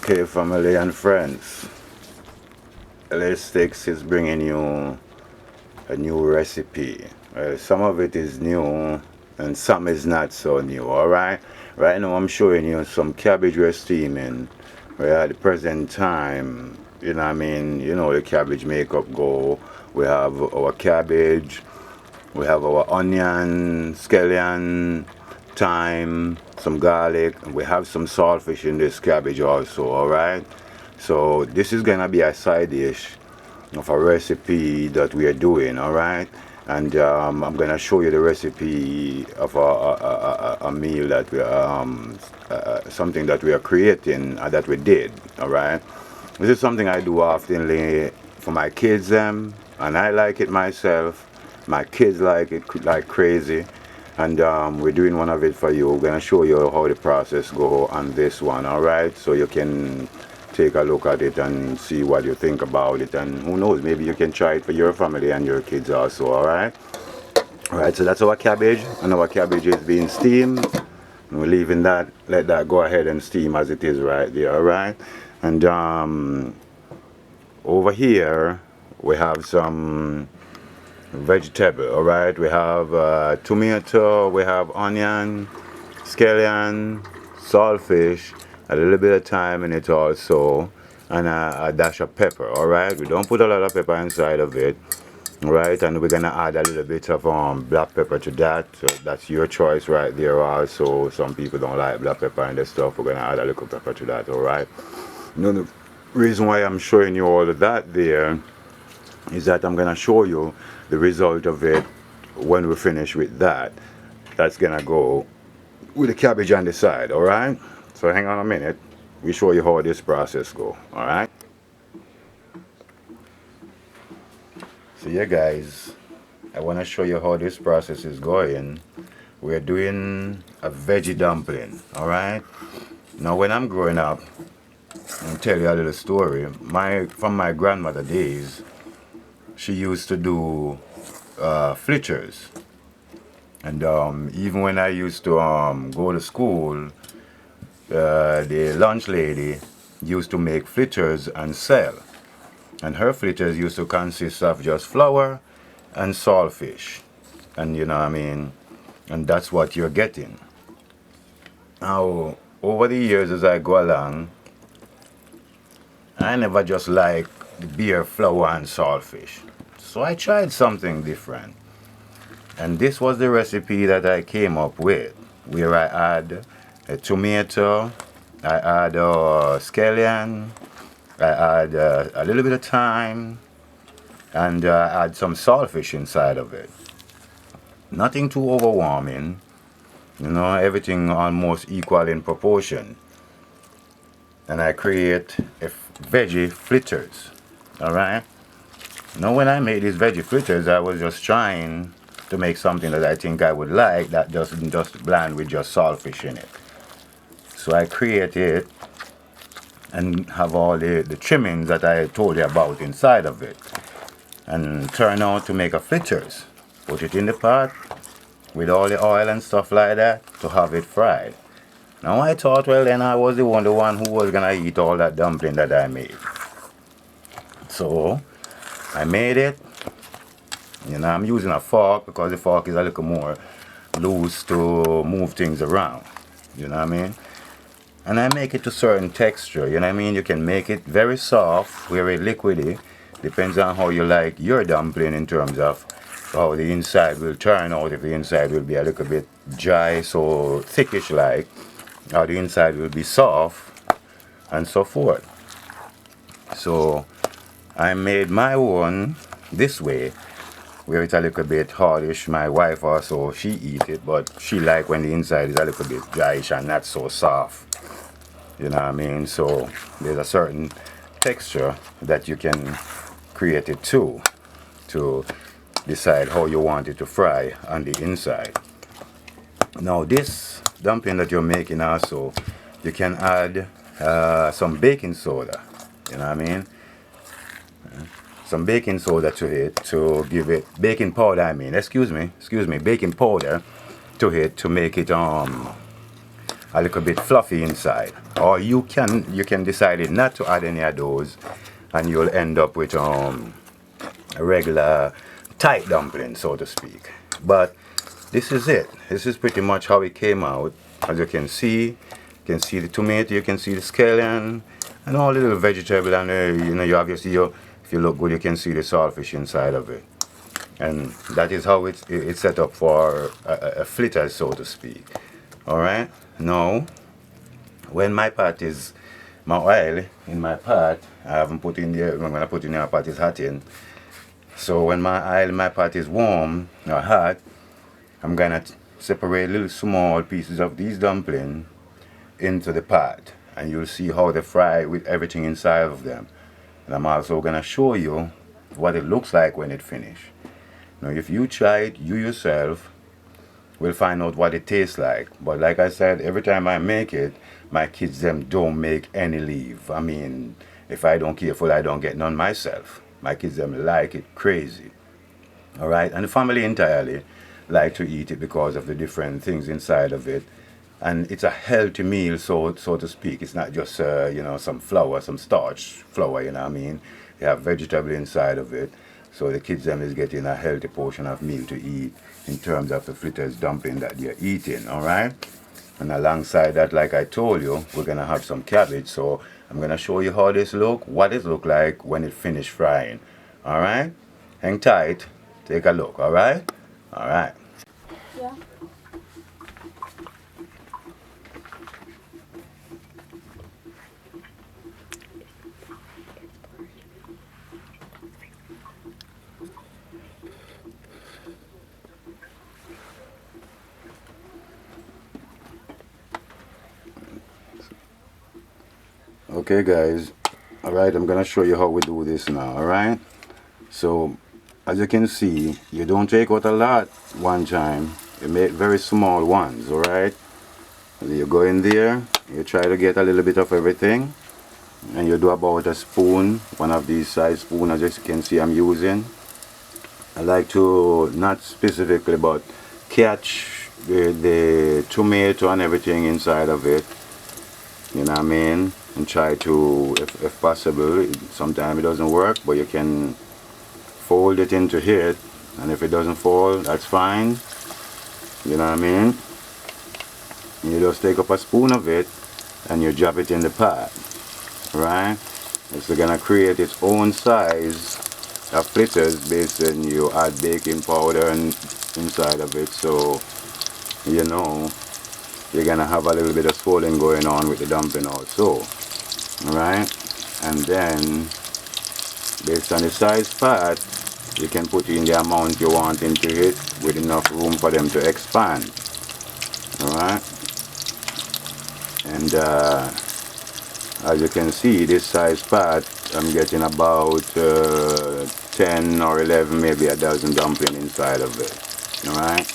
Okay, family and friends, Les Sticks is bringing you a new recipe. Some of it is new and some is not so new, alright? Right now I'm showing you some cabbage we're steaming. Where at the present time, the cabbage makeup go. We have our cabbage, we have our onion, scallion, thyme, some garlic, and we have some saltfish in this cabbage also, alright? So this is gonna be a side dish of a recipe that we are doing, alright? And I'm gonna show you the recipe of a meal that we something that we are creating that we did, alright? This is something I do often for my kids and I like it myself. My kids like it like crazy, and we're doing one of it for you. We're gonna show you how the process go on this one, alright? So you can take a look at it and see what you think about it, and who knows, maybe you can try it for your family and your kids also, alright? Alright, so that's our cabbage, and our cabbage is being steamed. And we're leaving that, let that go ahead and steam as it is right there, alright? And over here we have some vegetable, alright? We have tomato, we have onion, scallion, saltfish, a little bit of thyme in it also, and a dash of pepper, alright? We don't put a lot of pepper inside of it, alright? And we're gonna add a little bit of black pepper to that, so that's your choice right there also. Some people don't like black pepper and this stuff. We're gonna add a little pepper to that, alright? The reason why I'm showing you all of that there is that I'm gonna show you the result of it when we finish with that. That's gonna go with the cabbage on the side, alright? So hang on a minute, we show you how this process go, alright? So yeah guys, I want to show you how this process is going. We're doing a veggie dumpling, alright? Now when I'm growing up, I'll tell you a little story. From my grandmother days, she used to do fritters. And even when I used to go to school, the lunch lady used to make fritters and sell. And her fritters used to consist of just flour and saltfish. And you know what I mean? And that's what you're getting. Now, over the years as I go along, I never just like the bare flour and saltfish. So I tried something different. And this was the recipe that I came up with, where I add a tomato, I add scallion, I add a little bit of thyme, and add some saltfish inside of it. Nothing too overwhelming, everything almost equal in proportion. And I create a veggie fritters, alright? Now when I made these veggie fritters, I was just trying to make something that I think I would like that doesn't just bland with just saltfish in it. So I create it and have all the trimmings that I told you about inside of it, and turn out to make a fritters. Put it in the pot with all the oil and stuff like that to have it fried. Now I thought, well then I was the one who was gonna eat all that dumpling that I made. So I made it. I'm using a fork because the fork is a little more loose to move things around. You know what I mean? And I make it to certain texture. You know what I mean? You can make it very soft, very liquidy. Depends on how you like your dumpling in terms of how the inside will turn out. If the inside will be a little bit dry, so thickish like, or the inside will be soft, and so forth. So I made my one this way, where it's a little bit hardish. My wife also, she eat it, but she like when the inside is a little bit dryish and not so soft. You know what I mean? So there's a certain texture that you can create it to decide how you want it to fry on the inside. Now this dumpling that you're making also, you can add some baking soda. You know what I mean? Some baking soda to it to give it, baking powder excuse me, baking powder to it to make it a a little bit fluffy inside. Or you can decide it not to add any of those, and you'll end up with a regular tight dumpling, so to speak. But this is it. This is pretty much how it came out. As you can see the tomato, you can see the scallion, and all the little vegetable, and you obviously, if you look good, you can see the saltfish inside of it. And that is how it's set up for a fritter, so to speak. Alright, now when my pot is, my oil in my pot, I haven't put in there, I'm gonna put in my pot is hot in. So when my oil in my pot is warm or hot, I'm gonna separate little small pieces of these dumplings into the pot, and you'll see how they fry with everything inside of them. And I'm also gonna show you what it looks like when it finished. Now if you try it, you yourself will find out what it tastes like. But like I said, every time I make it, my kids them don't make any leave. I mean, if I don't careful, I don't get none myself. My kids them like it crazy. Alright, and the family entirely like to eat it because of the different things inside of it. And it's a healthy meal, so to speak. It's not just some flour, some starch flour, you know what I mean. You have vegetable inside of it. So the kids them is getting a healthy portion of meal to eat in terms of the fritters dumpling that they're eating, alright? And alongside that, like I told you, we're gonna have some cabbage. So I'm gonna show you how this look, what it look like when it finished frying. Alright? Hang tight, take a look, alright? Alright. Yeah. Okay guys, alright, I'm gonna show you how we do this now, alright? So as you can see, you don't take out a lot one time, you make very small ones, alright? You go in there, you try to get a little bit of everything, and you do about a spoon, one of these size spoons, as you can see I'm using. I like to not specifically but catch the tomato and everything inside of it, you know what I mean, and try to, if possible, sometimes it doesn't work, but you can fold it into it, and if it doesn't fall, that's fine, you know what I mean. You just take up a spoon of it and you drop it in the pot, right? It's gonna create its own size of fritters based on you add baking powder and inside of it, so you know you're gonna have a little bit of swelling going on with the dumpling also, right? And then based on the size pot, you can put in the amount you want into it with enough room for them to expand, alright? And as you can see, this size pot, I'm getting about 10 or 11, maybe a dozen dumplings inside of it, alright?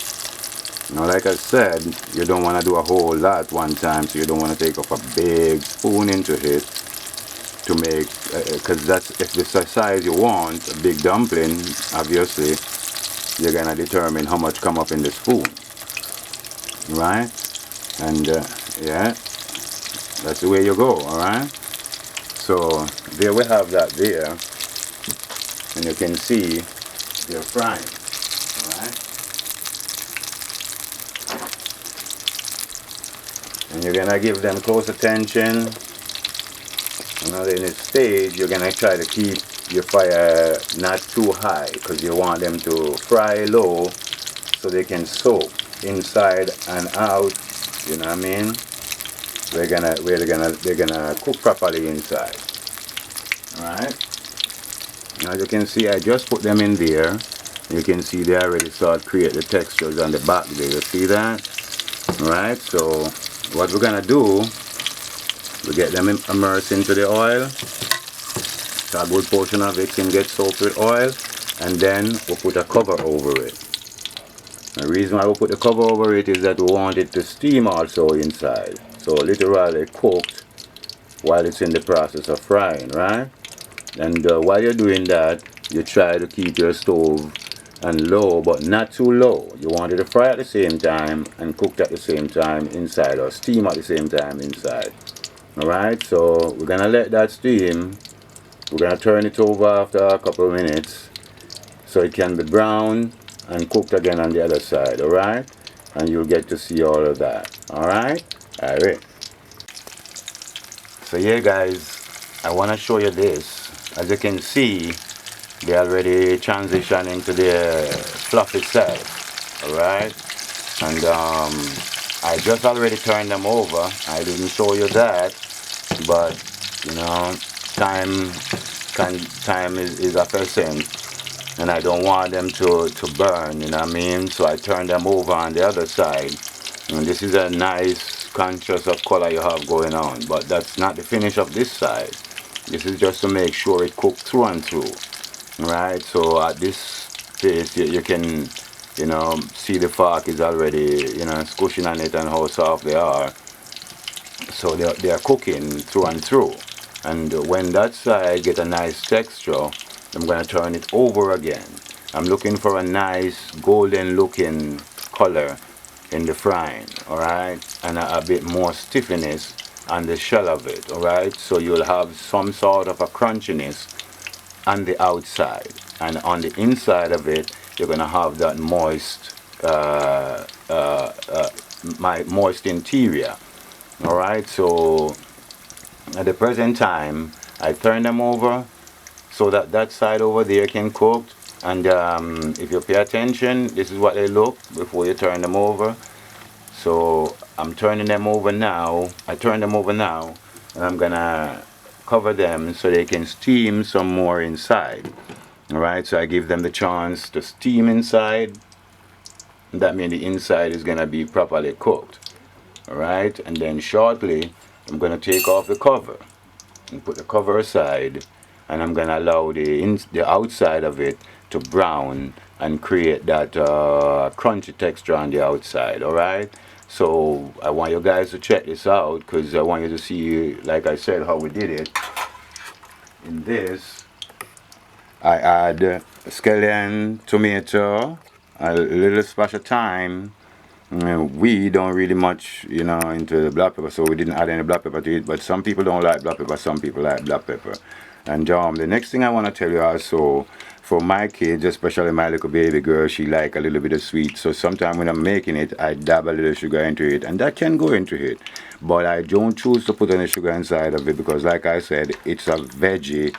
Now like I said, you don't want to do a whole lot one time, so you don't want to take up a big spoon into it to make, because that's, if it's the size you want, a big dumpling, obviously, you're going to determine how much come up in the spoon, right? And yeah, that's the way you go, alright? So there we have that there, and you can see they're frying, alright? And you're gonna give them close attention. And in this stage, you're gonna try to keep your fire not too high, because you want them to fry low so they can soak inside and out, you know what I mean? They're gonna cook properly inside. Alright? Now as you can see, I just put them in there. You can see they already start create the textures on the back there. You see that? Alright, so what we're gonna do, we get them immersed into the oil. So a good portion of it can get soaked with oil, and then we'll put a cover over it. The reason why we put the cover over it is that we want it to steam also inside. So literally cooked while it's in the process of frying, right? And while you're doing that, you try to keep your stove and low, but not too low. You want it to fry at the same time and cooked at the same time inside, or steam at the same time inside. Alright, so we're gonna let that steam. We're gonna turn it over after a couple of minutes so it can be brown and cooked again on the other side. Alright, and you'll get to see all of that. Alright, so yeah guys, I want to show you this. As you can see, they already transitioning to the fluffy side. Alright, and I just already turned them over. I didn't show you that, but you know, time is a percent, and I don't want them to burn, you know what I mean? So I turned them over on the other side, and this is a nice contrast of color you have going on, but that's not the finish of this side. This is just to make sure it cooks through and through. Right, so at this pace you can, you know, see the fork is already, you know, squishing on it and how soft they are. So they are cooking through and through, and when that side get a nice texture, I'm going to turn it over again. I'm looking for a nice golden looking color in the frying, alright, and a bit more stiffness on the shell of it, alright, so you'll have some sort of a crunchiness on the outside, and on the inside of it you're going to have that moist moist interior. Alright, so at the present time I turn them over so that that side over there can cook, and if you pay attention, this is what they look before you turn them over. So I'm turning them over now. I turn them over now, and I'm gonna cover them so they can steam some more inside. Alright, so I give them the chance to steam inside. That means the inside is gonna be properly cooked. Alright, and then shortly I'm gonna take off the cover and put the cover aside, and I'm gonna allow the outside of it to brown and create that crunchy texture on the outside. Alright, so I want you guys to check this out, because I want you to see, like I said, how we did it. In this I add scallion, tomato, a little splash of thyme. We don't really much, you know, into the black pepper, so we didn't add any black pepper to it, but some people don't like black pepper, some people like black pepper. And the next thing I want to tell you also, for my kids, especially my little baby girl, she like a little bit of sweet, so sometimes when I'm making it, I dab a little sugar into it, and that can go into it, but I don't choose to put any sugar inside of it, because like I said, it's a veggie,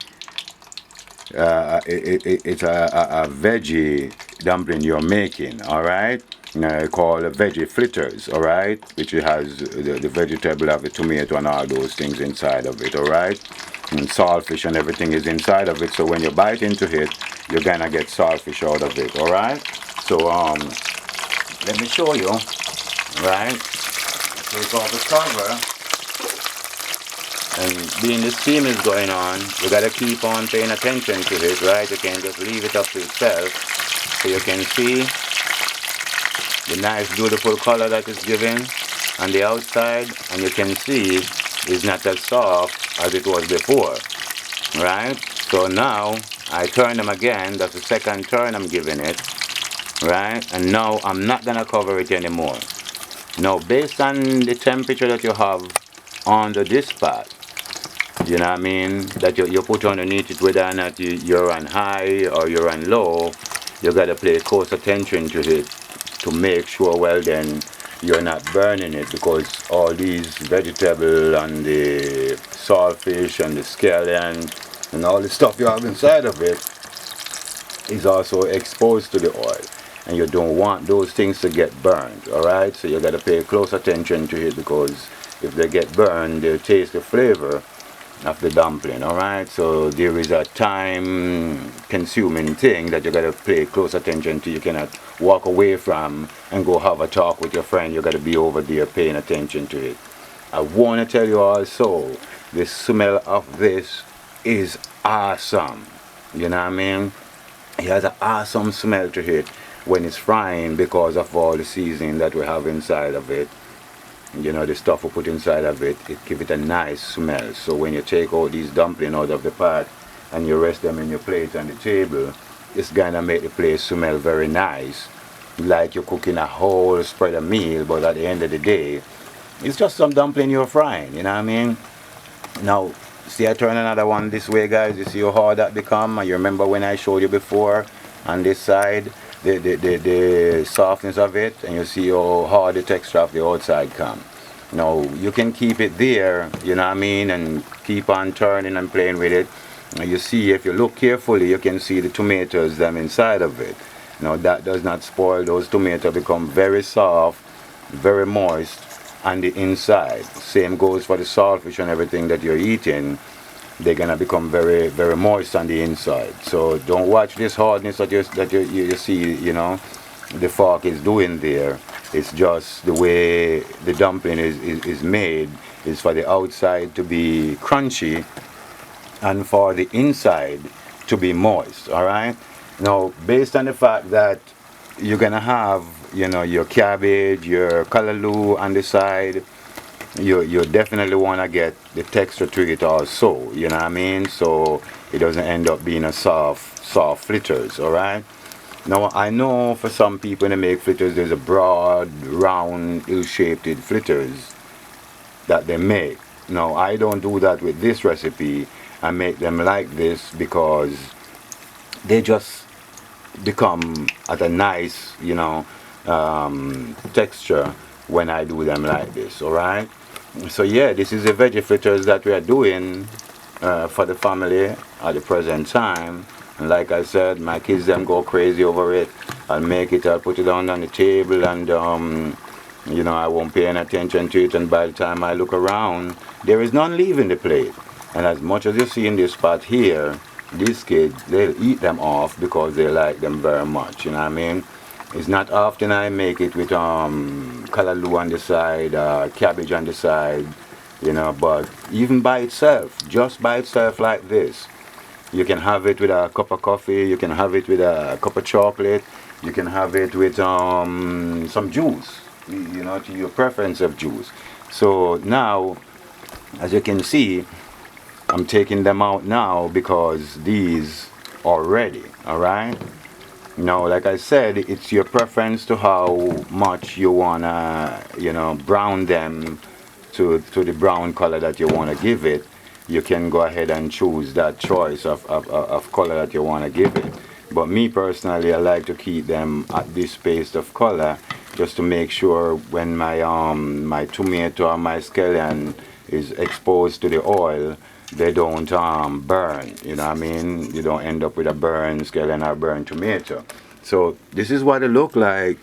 it's a veggie dumpling you're making, alright? Called veggie fritters, alright? Which has the vegetable of the tomato and all those things inside of it, alright? And saltfish and everything is inside of it, so when you bite into it, you're gonna get saltfish out of it, alright? So let me show you, right? Take off the cover. And being the steam is going on, you gotta keep on paying attention to it, right? You can't just leave it up to itself. So you can see the nice beautiful color that it's giving on the outside, and you can see it's not as soft as it was before, right? So now I turn them again. That's the second turn I'm giving it, right? And now I'm not gonna cover it anymore. Now based on the temperature that you have under this pot, you know what I mean, that you put underneath it, whether or not you're on high or you're on low, you got to pay close attention to it to make sure, well then, you're not burning it, because all these vegetable and the saltfish and the scallion and all the stuff you have inside of it is also exposed to the oil, and you don't want those things to get burned, alright? So you got to pay close attention to it, because if they get burned, they'll taste the flavor of the dumpling, alright? So there is a time consuming thing that you got to pay close attention to. You cannot walk away from and go have a talk with your friend. You got to be over there paying attention to it. I want to tell you also, the smell of this is awesome. You know what I mean? It has an awesome smell to it when it's frying, because of all the seasoning that we have inside of it. You know, the stuff we put inside of it, it gives it a nice smell. So when you take all these dumplings out of the pot and you rest them in your plate on the table, it's gonna make the place smell very nice, like you're cooking a whole spread of meal. But at the end of the day, it's just some dumpling you're frying. You know what I mean? Now, see, I turn another one this way, guys. You see how hard that become? And you remember when I showed you before on this side, the softness of it, and you see how hard the texture of the outside come. Now, you can keep it there, you know what I mean, and keep on turning and playing with it. And you see, if you look carefully, you can see the tomatoes them inside of it. Now, that does not spoil. Those tomatoes become very soft, very moist on the inside. Same goes for the saltfish and everything that you're eating. They're gonna become very, very moist on the inside. So don't watch this hardness that you see, you know, the fork is doing there. It's just the way the dumpling is made is for the outside to be crunchy and for the inside to be moist. All right. Now, based on the fact that you're gonna have, you know, your cabbage, your callaloo on the side, you definitely want to get the texture to it also, you know what I mean, so it doesn't end up being a soft fritters. All right. Now, I know for some people when they make fritters, there's a broad round ill-shaped fritters that they make. Now, I don't do that with this recipe. I make them like this because they just become at a nice, you know, texture when I do them like this. All right. So yeah, this is the veggie fritters that we are doing for the family at the present time. And like I said, my kids them go crazy over it. I'll make it, I'll put it on the table, and you know, I won't pay any attention to it. And by the time I look around, there is none leaving the plate. And as much as you see in this spot here, these kids, they'll eat them off because they like them very much. You know what I mean? It's not often I make it with callaloo on the side, cabbage on the side, you know, but even by itself, just by itself like this, you can have it with a cup of coffee, you can have it with a cup of chocolate, you can have it with some juice, you know, to your preference of juice. So now, as you can see, I'm taking them out now because these are ready, all right? Now, like I said, it's your preference to how much you wanna, you know, brown them to the brown color that you wanna give it. You can go ahead and choose that choice of color that you wanna give it. But me personally, I like to keep them at this paste of color just to make sure when my tomato or my scallion is exposed to the oil, they don't burn, you know what I mean? You don't end up with a burn scallion or burn tomato. So this is what it look like,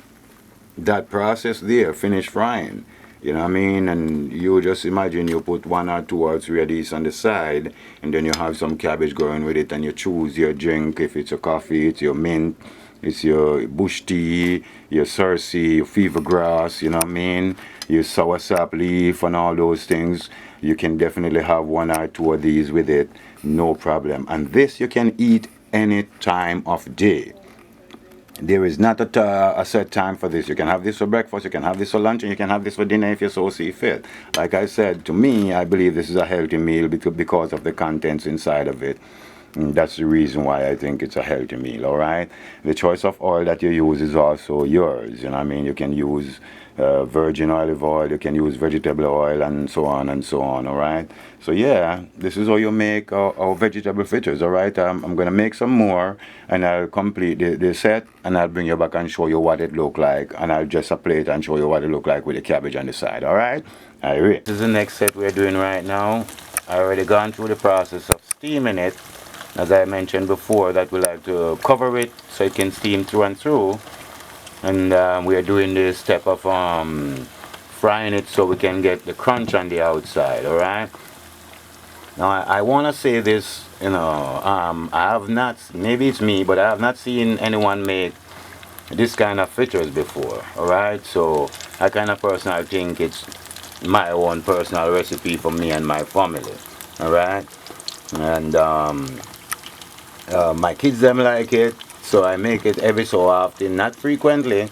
that process there, finished frying. You know what I mean? And you just imagine you put 1 or 2 or 3 of these on the side, and then you have some cabbage going with it, and you choose your drink. If it's a coffee, it's your mint, it's your bush tea, your Cersei, your fever grass, you know what I mean? Your soursop leaf and all those things. You can definitely have 1 or 2 of these with it, no problem. And this you can eat any time of day. There is not a set time for this. You can have this for breakfast, you can have this for lunch, and you can have this for dinner if you so see fit. Like I said, to me, I believe this is a healthy meal because of the contents inside of it. And that's the reason why I think it's a healthy meal, all right? The choice of oil that you use is also yours. You know what I mean? You can use virgin olive oil, you can use vegetable oil, and so on, all right? So yeah, this is how you make our vegetable fritters, all right? I'm going to make some more, and I'll complete the set, and I'll bring you back and show you what it look like, and I'll just plate and show you what it look like with the cabbage on the side, all right? All right. This is the next set we're doing right now. I already gone through the process of steaming it. As I mentioned before, that we like to cover it so it can steam through and through. And we are doing this step of frying it so we can get the crunch on the outside, alright? Now I want to say this, you know, I have not, maybe it's me, but I have not seen anyone make this kind of fritters before, alright? So I kind of personally think it's my own personal recipe for me and my family, alright? And my kids them like it, so I make it every so often, not frequently.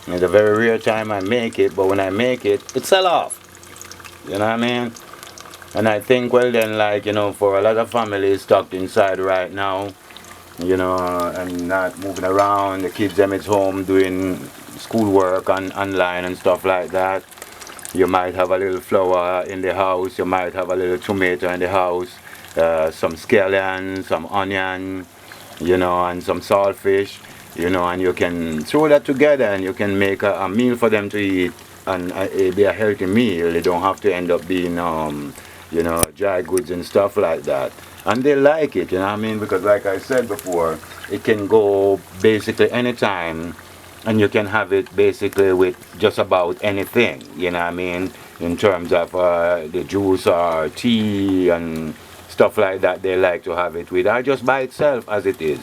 It's a very rare time I make it, but when I make it, it sell off. You know what I mean? And I think, well then, like, you know, for a lot of families stuck inside right now, and not moving around. The kids them at home doing schoolwork on online and stuff like that. You might have a little flour in the house. You might have a little tomato in the house, some scallion, some onion, and some saltfish, and you can throw that together and you can make a meal for them to eat, and it'll be a healthy meal. They don't have to end up being, dry goods and stuff like that. And they like it, because like I said before, it can go basically anytime, and you can have it basically with just about anything, in terms of the juice or tea and stuff like that. They like to have it with, or just by itself as it is.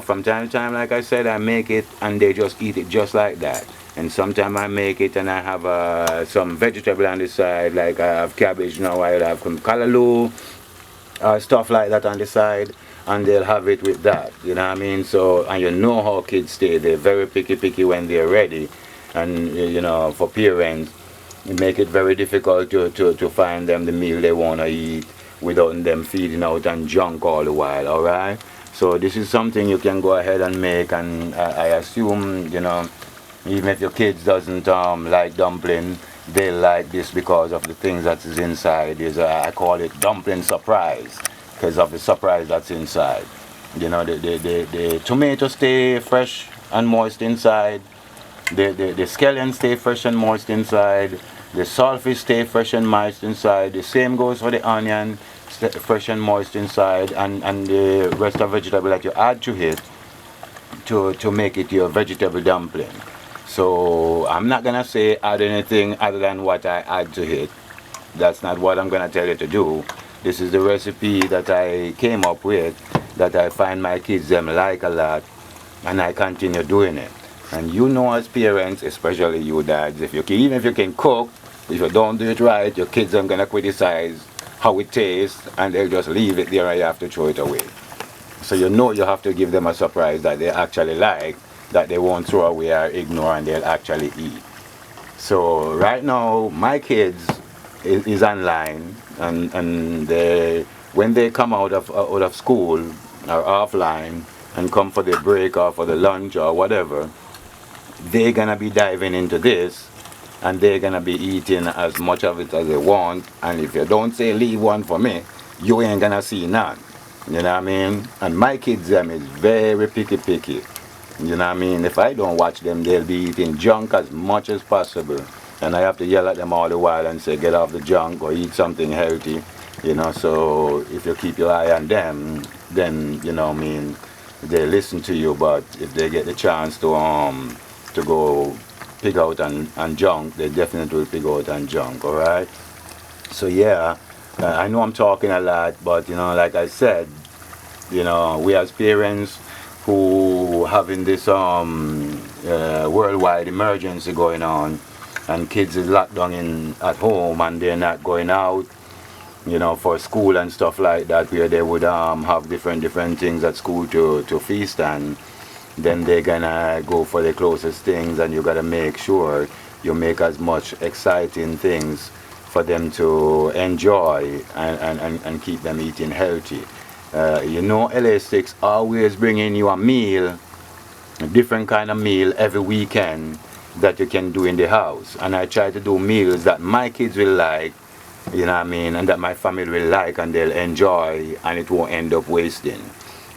From time to time, like I said, I make it and they just eat it just like that. And sometimes I make it and I have some vegetable on the side, like I have cabbage now, I have some callaloo, stuff like that on the side, and they'll have it with that. So, and how kids stay, they're very picky when they're ready. And, for parents, it make it very difficult to find them the meal they want to eat without them feeding out and junk all the while, all right? So this is something you can go ahead and make, and I assume, even if your kids doesn't like dumpling, they like this because of the things that is inside. I call it dumpling surprise, because of the surprise that's inside. The tomatoes stay fresh and moist inside. The scallion stay fresh and moist inside. The saltfish stay fresh and moist inside. The same goes for the onion, fresh and moist inside, and the rest of vegetable that you add to it to make it your vegetable dumpling. So I'm not gonna say add anything other than what I add to it. That's not what I'm gonna tell you to do. This is the recipe that I came up with, that I find my kids them like a lot, and I continue doing it. And as parents, especially you dads, even if you can cook, if you don't do it right, your kids are gonna criticize how it tastes, and they'll just leave it there and you have to throw it away. So you have to give them a surprise that they actually like, that they won't throw away or ignore, and they'll actually eat. So right now, my kids is online, and when they come out of school or offline and come for the break or for the lunch or whatever, they're gonna be diving into this, and they're gonna be eating as much of it as they want. And if you don't say leave one for me, you ain't gonna see none. You know what I mean? And my kids them is very picky. You know what I mean? If I don't watch them, they'll be eating junk as much as possible. And I have to yell at them all the while and say, get off the junk or eat something healthy. So if you keep your eye on them, then, they listen to you. But if they get the chance to go pig out and junk, they definitely will pig out and junk, alright? So yeah, I know I'm talking a lot, but like I said, we as parents who having this worldwide emergency going on, and kids is locked down at home and they're not going out, for school and stuff like that, where they would have different things at school to feast on. Then they're gonna go for the closest things, and you gotta make sure you make as much exciting things for them to enjoy and keep them eating healthy. LA6 always bringing you a meal, a different kind of meal every weekend that you can do in the house. And I try to do meals that my kids will like, and that my family will like and they'll enjoy, and it won't end up wasting.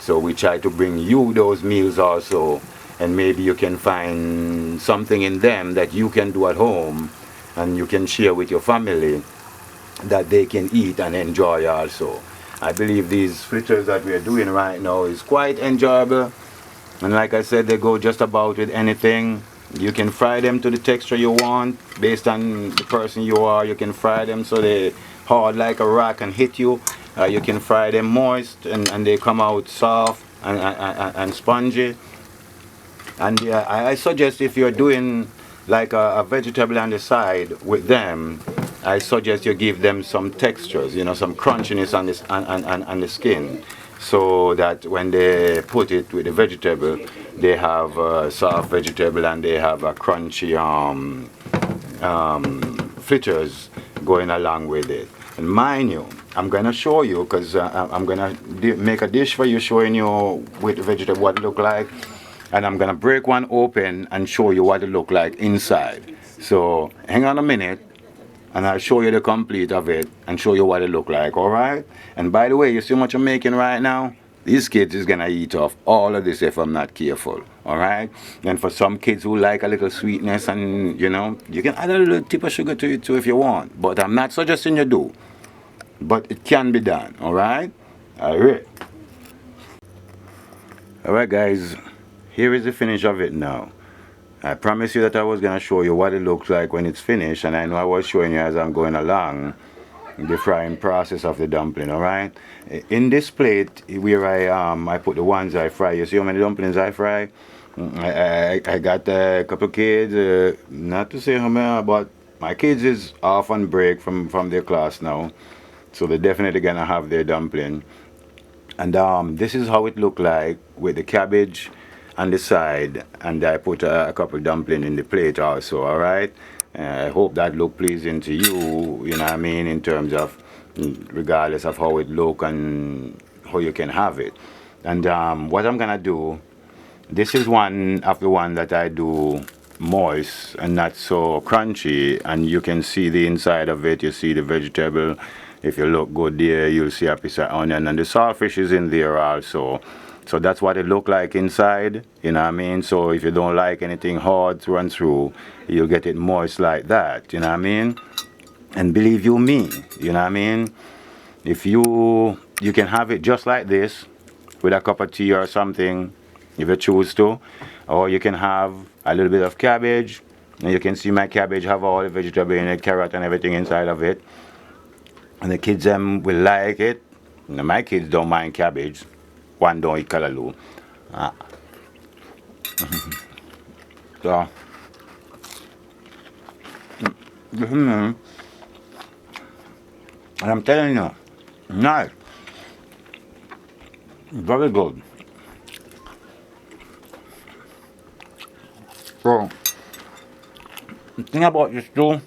So we try to bring you those meals also, and maybe you can find something in them that you can do at home and you can share with your family that they can eat and enjoy also. I believe these fritters that we are doing right now is quite enjoyable, and like I said, they go just about with anything. You can fry them to the texture you want based on the person you are. You can fry them so they hard like a rock and hit you. You can fry them moist and they come out soft and spongy. And I suggest, if you're doing like a vegetable on the side with them, I suggest you give them some textures, some crunchiness on the skin, so that when they put it with the vegetable, they have a soft vegetable and they have a crunchy fritters going along with it. And mind you, I'm gonna show you because I'm gonna make a dish for you, showing you with vegetable what it look like, and I'm gonna break one open and show you what it look like inside. So hang on a minute, and I'll show you the complete of it and show you what it look like. All right? And by the way, you see what I'm making right now? These kids is gonna eat off all of this if I'm not careful. All right? And for some kids who like a little sweetness, and you can add a little tip of sugar to it too if you want. But I'm not suggesting you do. But it can be done. All right? All right. All right, guys. Here is the finish of it now. I promised you that I was going to show you what it looks like when it's finished, and I know I was showing you as I'm going along the frying process of the dumpling. All right, in this plate where I put the ones I fry, you see how many dumplings I fry. I got a couple kids, not to say how many, but my kids is off on break from their class now, so they're definitely gonna have their dumpling. And this is how it look like with the cabbage on the side, and I put a couple dumpling in the plate also. All right, I hope that look pleasing to you, you know what I mean, in terms of regardless of how it look and how you can have it. And what I'm gonna do, this is one of the one that I do moist and not so crunchy, and you can see the inside of it. You see the vegetable. If you look good there, you'll see a piece of onion, and the saltfish is in there also. So that's what it look like inside, you know what I mean? So if you don't like anything hard to run through, you'll get it moist like that, you know what I mean? And believe you me, you know what I mean? If you can have it just like this with a cup of tea or something, if you choose to, or you can have a little bit of cabbage, and you can see my cabbage have all the vegetable in it, carrot and everything inside of it. And the kids will like it. Now, my kids don't mind cabbage. One don't eat callaloo. So, and I'm telling you, nice. Very good. So, the thing about this too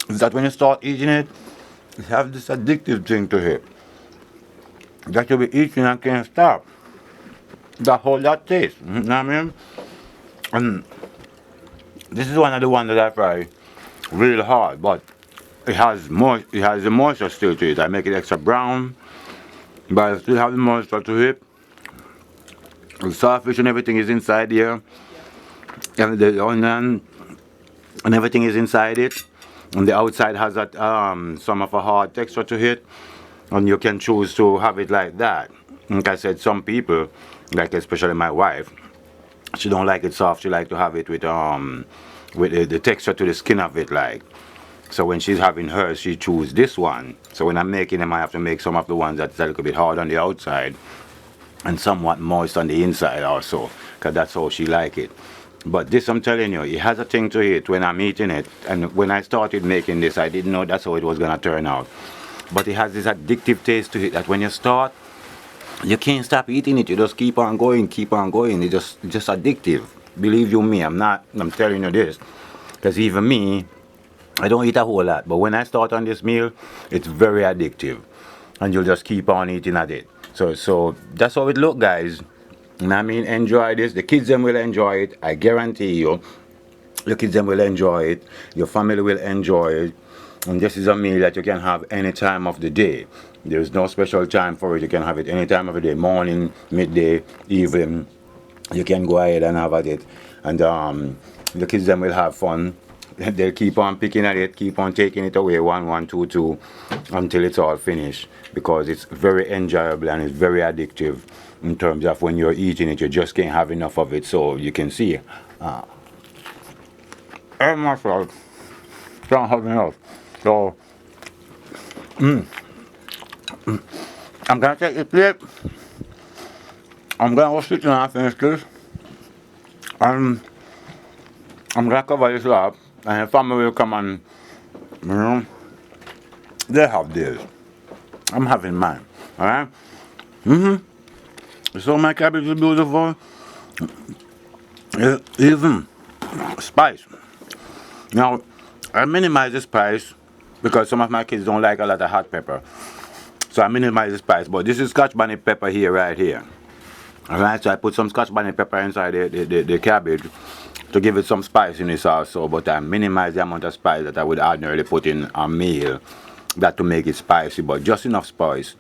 is that when you start eating it, it has this addictive thing to it. That you'll be eating and can't stop. That whole that taste. You know what I mean? And this is one of the ones that I fry real hard, but it has the moisture still to it. I make it extra brown, but I still have the moisture to it. The saltfish and everything is inside here. And the onion and everything is inside it. And the outside has that some of a hard texture to it. And you can choose to have it like that. Like I said, some people, like especially my wife, she don't like it soft. She like to have it with the texture to the skin of it, like. So when she's having hers, she choose this one. So when I'm making them, I have to make some of the ones that's a little bit hard on the outside and somewhat moist on the inside also, because that's how she like it. But this, I'm telling you, it has a thing to it when I'm eating it. And when I started making this, I didn't know that's how it was gonna turn out. But it has this addictive taste to it that when you start, you can't stop eating it. You just keep on going, keep on going. It's just addictive. Believe you me, I'm telling you this. Because even me, I don't eat a whole lot. But when I start on this meal, it's very addictive. And you'll just keep on eating at it. So that's how it look, guys. And I mean, enjoy this. The kids them will enjoy it. I guarantee you. The kids them will enjoy it. Your family will enjoy it. And this is a meal that you can have any time of the day. There is no special time for it. You can have it any time of the day. Morning, midday, evening. You can go ahead and have at it. And the kids them will have fun. They'll keep on picking at it, keep on taking it away, 1, 1, 2, 2, until it's all finished. Because it's very enjoyable and it's very addictive in terms of when you're eating it, you just can't have enough of it. So you can see, I myself can't have enough. So, I'm gonna take the plate. I'm gonna go sit down and finish this. And I'm gonna cover this up. And the family will come and, they have theirs. I'm having mine. Alright? So my cabbage is beautiful. Even spice. Now, I minimize the spice because some of my kids don't like a lot of hot pepper. So I minimize the spice. But this is Scotch bonnet pepper here, right here. Alright, so I put some Scotch bonnet pepper inside the cabbage to give it some spiciness also, but I minimize the amount of spice that I would ordinarily put in a meal, that to make it spicy, but just enough spice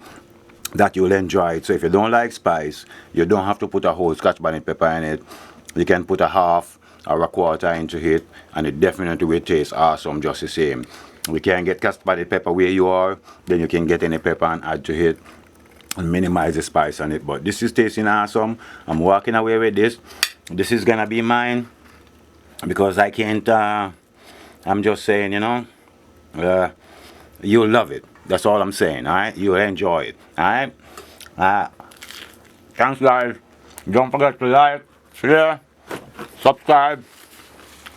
that you'll enjoy it. So if you don't like spice, you don't have to put a whole Scotch bonnet pepper in it. You can put a half or a quarter into it, and it definitely will taste awesome just the same. We can get Scotch bonnet pepper where you are, then you can get any pepper and add to it and minimize the spice on it. But this is tasting awesome. I'm walking away with this. This is gonna be mine because I can't. I'm just saying, you know, you'll love it. That's all I'm saying. All right, you'll enjoy it. All right. Thanks, guys. Don't forget to like, share, subscribe,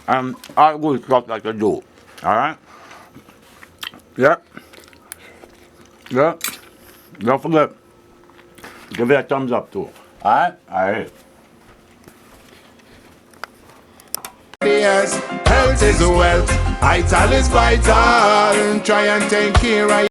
and all good stuff that you do. All right. Yeah. Yeah. Don't forget. Give it a thumbs up too. Alright? Alright. Yes, health is wealth. Ital is vital. Try and take care of